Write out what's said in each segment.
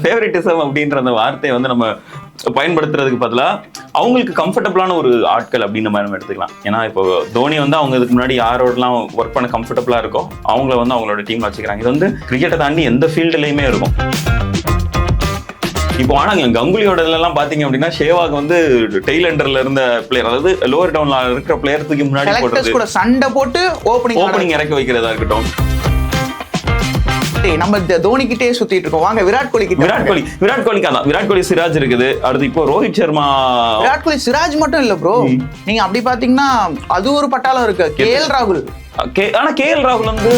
Favouritism அப்படின்ற அந்த வார்த்தையை வந்து நம்ம பயன்படுத்துறதுக்கு பதிலா அவங்களுக்கு கம்ஃபர்டபுளான ஒரு ஆட்கள் அப்படின்னு நம்ம எடுத்துக்கலாம். ஏன்னா இப்போ தோனி வந்து அவங்க இதுக்கு முன்னாடி யாரோடலாம் ஒர்க் பண்ண கம்ஃபர்டபுளா இருக்கோ அவங்கள வந்து அவங்களோட டீம்ல வச்சுக்கிறாங்க. இது வந்து கிரிக்கெட்டை தாண்டி எந்த ஃபீல்டுலையுமே இருக்கும். இப்போ ஆனா கங்குலியோட இதெல்லாம் பாத்தீங்க அப்படின்னா ஷேவாக் வந்து டெய்ல் அண்டர்ல இருந்த பிளேயர், அதாவது லோவர் டவுன்ல இருக்கிற பிளேயருக்கு முன்னாடி போடுறது, சண்டை போட்டு ஓப்பனிங் இறக்கி வைக்கிறதா இருக்கட்டும். நம்ம தோனி கிட்டே சுத்திட்டு இருக்கோம். வாங்க விராட் கோலி கிட்ட. விராட் கோலிக்கு அதான், விராட் கோலி சிராஜ் இருக்குது. அடுத்து இப்போ ரோஹித் சர்மா. விராட் கோலி சிராஜ் மட்டும் இல்ல ப்ரோ, நீங்க அப்படி பாத்தீங்கன்னா அது ஒரு பட்டாளம் இருக்கு. கேஎல் ராகுல். ஆனா கேஎல் ராகுல் வந்து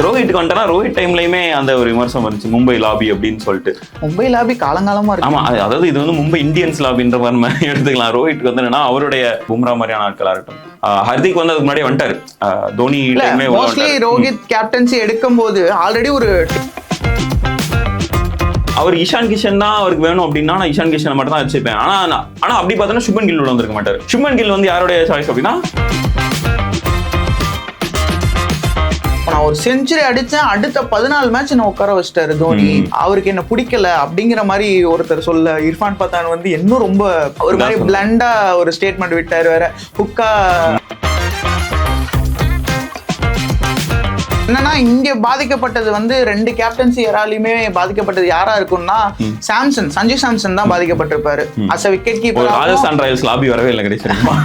ரோஹித் வந்துட்டா ரோஹித் டைம்லயுமே அந்த ஒரு விமர்சனம் வந்துச்சு, மும்பை லாபி அப்படின்னு சொல்லிட்டு. மும்பை லாபி காலங்காலமா இருக்கு. ஆமா, அதாவது இது வந்து மும்பை இந்தியன்ஸ் லாபின்ற மாதிரி நம்ம எடுத்துக்கலாம். ரோஹித்க்கு வந்து என்னன்னா அவருடைய பும்ரா மாதிரியான ஆட்களா இருக்கட்டும். ஹர்திக் வந்து அதுக்கு முன்னாடி வந்துட்டாரு தோனி டைமே. மோஸ்ட்லி ரோஹித் கேப்டன்சி எடுக்கும் போது ஆல்ரெடி ஒரு அவர் இஷான் கிஷன் தான் அவருக்கு வேணும் அப்படின்னா நான் இஷான் கிஷனை மட்டும் தான் வச்சுப்பேன். ஆனா அப்படி பார்த்தோன்னா சுப்மன் கில் உள்ள வந்திருக்க மாட்டாரு. சுப்மன் கில் வந்து யாருடைய சாய்ஸ் அப்படின்னா, நான் ஒரு செஞ்சுரி அடிச்சேன், அடுத்த 14 மேட்ச் நான் உட்கார வச்சிட்டாரு தோனி. அவருக்கு என்ன பிடிக்கல அப்படிங்கிற மாதிரி ஒருத்தர் சொல்ல. இர்ஃபான் பத்தான் வந்து இன்னும் ரொம்ப ஒரு மாதிரி பிளண்டா ஒரு ஸ்டேட்மெண்ட் விட்டாரு. வேற ஹுக்கா என்னன்னா இங்க பாதிக்கப்பட்டது வந்து 2 கேப்டன்சி யாராலையுமே பாதிக்கப்பட்டது யாரா இருக்கும்னா சஞ்சு சாம்சன் தான் பாதிக்கப்பட்டிருப்பாரு. As a wicket keeper. Rajasthan Royals lobby வரவே இல்லை கிடைச்சிருமா.